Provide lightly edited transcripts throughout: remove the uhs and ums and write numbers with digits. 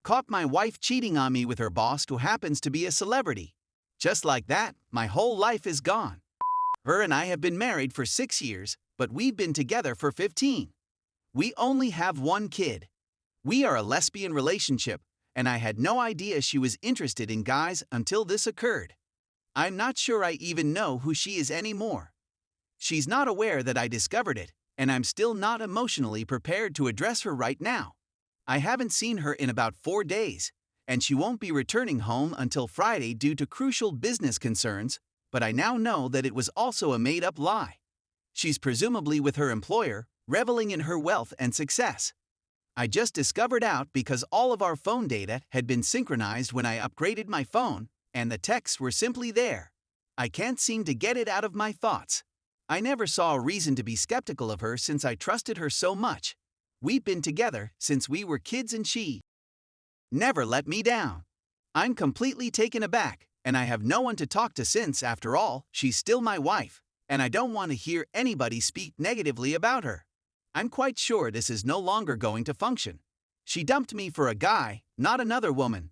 Caught my wife cheating on me with her boss who happens to be a celebrity. Just like that, my whole life is gone. Her and I have been married for 6 years, but we've been together for 15. We only have one kid. We are a lesbian relationship, and I had no idea she was interested in guys until this occurred. I'm not sure I even know who she is anymore. She's not aware that I discovered it, and I'm still not emotionally prepared to address her right now. I haven't seen her in about 4 days, and she won't be returning home until Friday due to crucial business concerns, but I now know that it was also a made-up lie. She's presumably with her employer, reveling in her wealth and success. I just discovered out because all of our phone data had been synchronized when I upgraded my phone, and the texts were simply there. I can't seem to get it out of my thoughts. I never saw a reason to be skeptical of her since I trusted her so much. We've been together since we were kids and she never let me down. I'm completely taken aback, and I have no one to talk to since, after all, she's still my wife, and I don't want to hear anybody speak negatively about her. I'm quite sure this is no longer going to function. She dumped me for a guy, not another woman.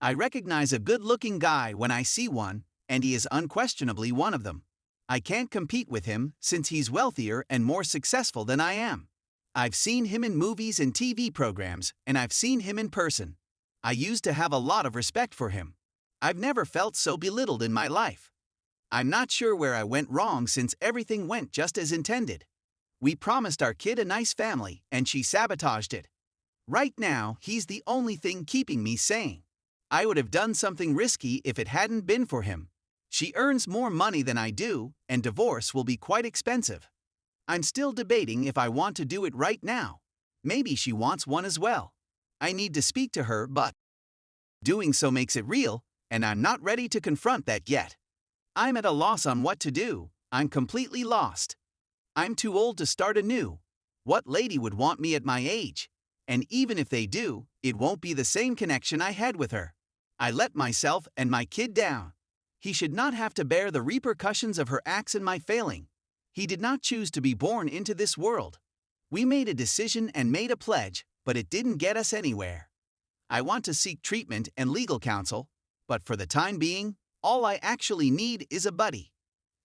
I recognize a good-looking guy when I see one, and he is unquestionably one of them. I can't compete with him since he's wealthier and more successful than I am. I've seen him in movies and TV programs, and I've seen him in person. I used to have a lot of respect for him. I've never felt so belittled in my life. I'm not sure where I went wrong since everything went just as intended. We promised our kid a nice family, and she sabotaged it. Right now, he's the only thing keeping me sane. I would have done something risky if it hadn't been for him. She earns more money than I do, and divorce will be quite expensive. I'm still debating if I want to do it right now. Maybe she wants one as well. I need to speak to her, but doing so makes it real, and I'm not ready to confront that yet. I'm at a loss on what to do. I'm completely lost. I'm too old to start anew. What lady would want me at my age? And even if they do, it won't be the same connection I had with her. I let myself and my kid down. He should not have to bear the repercussions of her acts and my failing. He did not choose to be born into this world. We made a decision and made a pledge, but it didn't get us anywhere. I want to seek treatment and legal counsel, but for the time being, all I actually need is a buddy.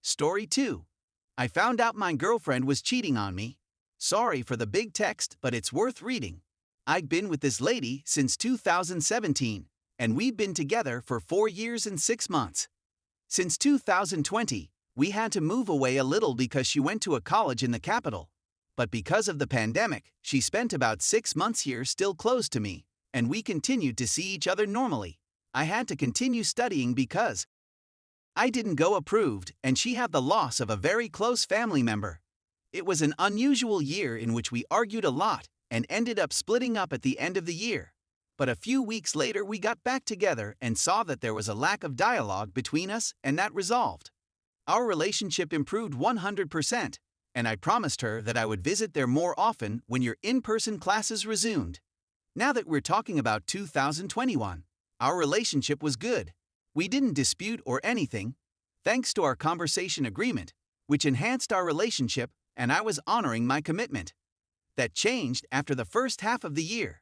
Story 2. I found out my girlfriend was cheating on me. Sorry for the big text, but it's worth reading. I've been with this lady since 2017, and we've been together for 4 years and 6 months. Since 2020, we had to move away a little because she went to a college in the capital. But because of the pandemic, she spent about 6 months here still close to me, and we continued to see each other normally. I had to continue studying because I didn't go approved, and she had the loss of a very close family member. It was an unusual year in which we argued a lot and ended up splitting up at the end of the year. But a few weeks later we got back together and saw that there was a lack of dialogue between us, and that resolved. Our relationship improved 100%, and I promised her that I would visit there more often when your in-person classes resumed. Now that we're talking about 2021, our relationship was good. We didn't dispute or anything, thanks to our conversation agreement, which enhanced our relationship, and I was honoring my commitment. That changed after the first half of the year.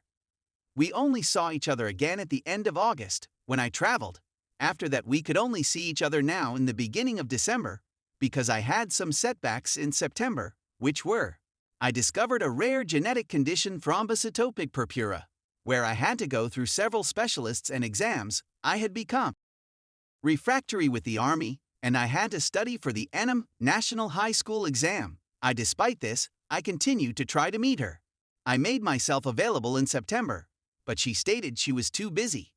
We only saw each other again at the end of August, when I traveled. After that, we could only see each other now in the beginning of December, because I had some setbacks in September, which were: I discovered a rare genetic condition, thrombocytopenic purpura, where I had to go through several specialists and exams. I had become refractory with the Army, and I had to study for the NM National High School exam. Despite this, I continued to try to meet her. I made myself available in September, but she stated she was too busy.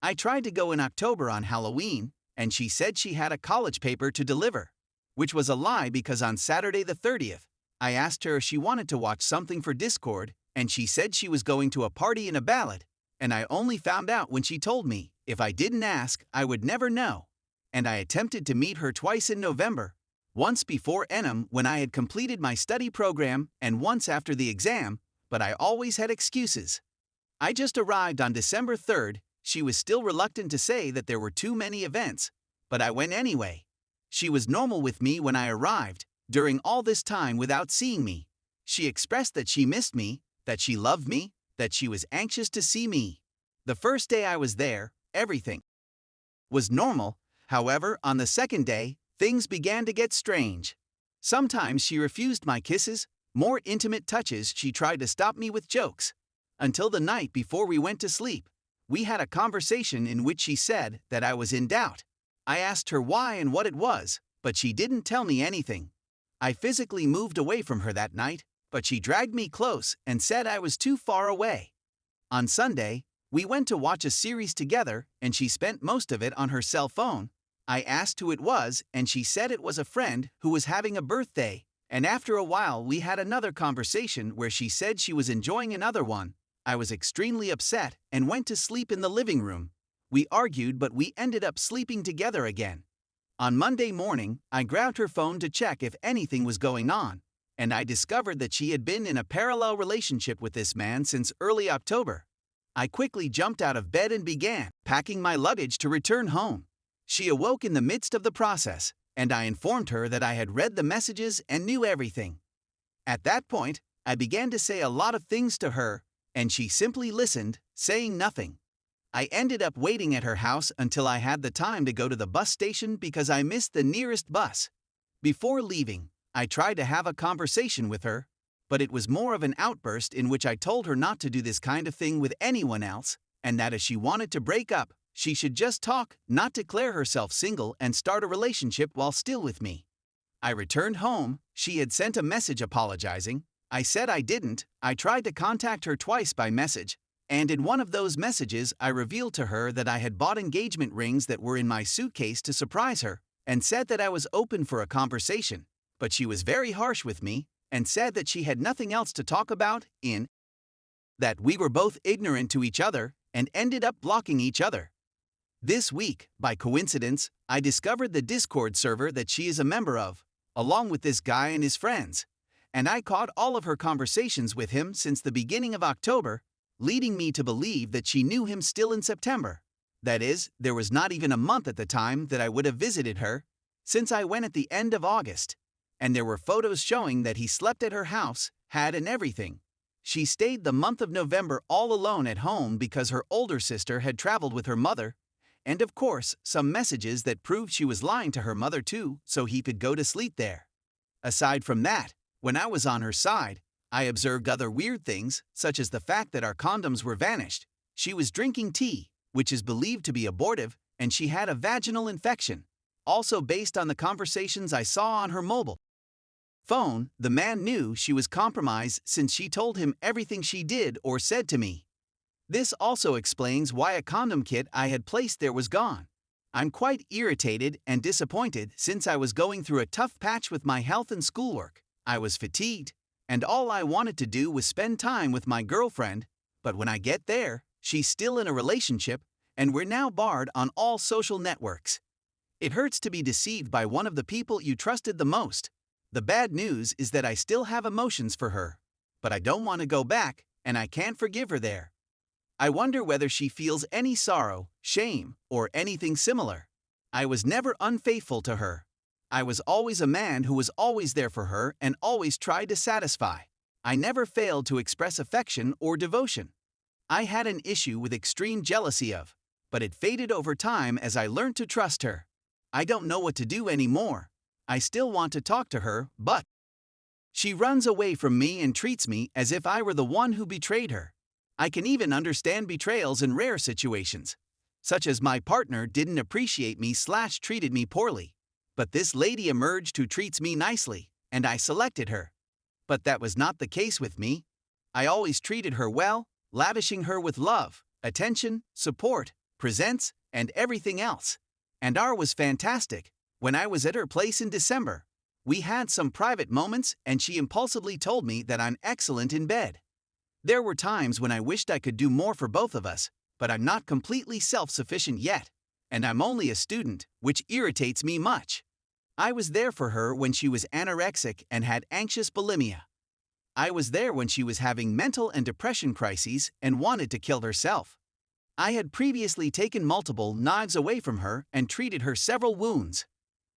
I tried to go in October on Halloween, and she said she had a college paper to deliver, which was a lie because on Saturday the 30th, I asked her if she wanted to watch something for Discord, and she said she was going to a party in a ballad, and I only found out when she told me. If I didn't ask, I would never know. And I attempted to meet her twice in November, once before Enum when I had completed my study program, and once after the exam, but I always had excuses. I just arrived on December 3rd. She was still reluctant to say that there were too many events, but I went anyway. She was normal with me when I arrived, during all this time without seeing me. She expressed that she missed me, that she loved me, that she was anxious to see me. The first day I was there, everything was normal. However, on the second day, things began to get strange. Sometimes she refused my kisses, more intimate touches. She tried to stop me with jokes. Until the night before we went to sleep, we had a conversation in which she said that I was in doubt. I asked her why and what it was, but she didn't tell me anything. I physically moved away from her that night, but she dragged me close and said I was too far away. On Sunday, we went to watch a series together and she spent most of it on her cell phone. I asked who it was and she said it was a friend who was having a birthday, and after a while we had another conversation where she said she was enjoying another one. I was extremely upset and went to sleep in the living room. We argued, but we ended up sleeping together again. On Monday morning, I grabbed her phone to check if anything was going on, and I discovered that she had been in a parallel relationship with this man since early October. I quickly jumped out of bed and began packing my luggage to return home. She awoke in the midst of the process, and I informed her that I had read the messages and knew everything. At that point, I began to say a lot of things to her, and she simply listened, saying nothing. I ended up waiting at her house until I had the time to go to the bus station because I missed the nearest bus. Before leaving, I tried to have a conversation with her, but it was more of an outburst in which I told her not to do this kind of thing with anyone else, and that if she wanted to break up, she should just talk, not declare herself single and start a relationship while still with me. I returned home. She had sent a message apologizing. I said I didn't. I tried to contact her twice by message, and in one of those messages I revealed to her that I had bought engagement rings that were in my suitcase to surprise her, and said that I was open for a conversation, but she was very harsh with me and said that she had nothing else to talk about, that we were both ignorant to each other, and ended up blocking each other. This week, by coincidence, I discovered the Discord server that she is a member of, along with this guy and his friends, and I caught all of her conversations with him since the beginning of October, leading me to believe that she knew him still in September. That is, there was not even a month at the time that I would have visited her, since I went at the end of August, and there were photos showing that he slept at her house, had and everything. She stayed the month of November all alone at home because her older sister had traveled with her mother, and of course, some messages that proved she was lying to her mother too, so he could go to sleep there. Aside from that, when I was on her side, I observed other weird things, such as the fact that our condoms were vanished. She was drinking tea, which is believed to be abortive, and she had a vaginal infection. Also based on the conversations I saw on her mobile phone, the man knew she was compromised since she told him everything she did or said to me. This also explains why a condom kit I had placed there was gone. I'm quite irritated and disappointed since I was going through a tough patch with my health and schoolwork. I was fatigued, and all I wanted to do was spend time with my girlfriend, but when I get there, she's still in a relationship, and we're now barred on all social networks. It hurts to be deceived by one of the people you trusted the most. The bad news is that I still have emotions for her, but I don't want to go back, and I can't forgive her there. I wonder whether she feels any sorrow, shame, or anything similar. I was never unfaithful to her. I was always a man who was always there for her and always tried to satisfy. I never failed to express affection or devotion. I had an issue with extreme jealousy of, but it faded over time as I learned to trust her. I don't know what to do anymore. I still want to talk to her, but she runs away from me and treats me as if I were the one who betrayed her. I can even understand betrayals in rare situations, such as my partner didn't appreciate me/treated me poorly. But this lady emerged who treats me nicely, and I selected her. But that was not the case with me. I always treated her well, lavishing her with love, attention, support, presents, and everything else. And ours was fantastic. When I was at her place in December, we had some private moments and she impulsively told me that I'm excellent in bed. There were times when I wished I could do more for both of us, but I'm not completely self-sufficient yet, and I'm only a student, which irritates me much. I was there for her when she was anorexic and had anxious bulimia. I was there when she was having mental and depression crises and wanted to kill herself. I had previously taken multiple knives away from her and treated her several wounds.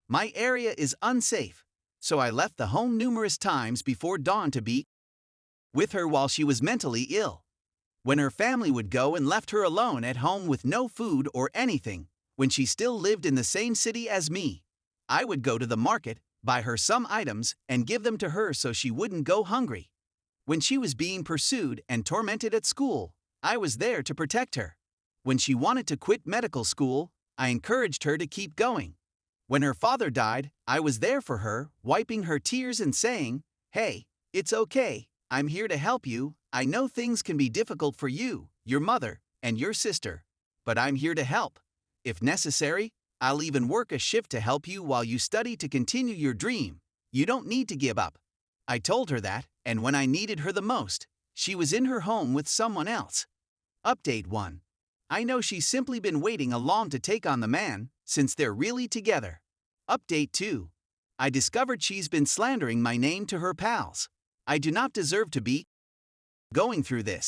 My area is unsafe, so I left the home numerous times before dawn to be with her while she was mentally ill. When her family would go and left her alone at home with no food or anything, when she still lived in the same city as me. I would go to the market, buy her some items, and give them to her so she wouldn't go hungry. When she was being pursued and tormented at school, I was there to protect her. When she wanted to quit medical school, I encouraged her to keep going. When her father died, I was there for her, wiping her tears and saying, "Hey, it's okay, I'm here to help you. I know things can be difficult for you, your mother, and your sister, but I'm here to help. If necessary, I'll even work a shift to help you while you study to continue your dream. You don't need to give up." I told her that, and when I needed her the most, she was in her home with someone else. Update 1. I know she's simply been waiting along to take on the man, since they're really together. Update 2. I discovered she's been slandering my name to her pals. I do not deserve to be going through this.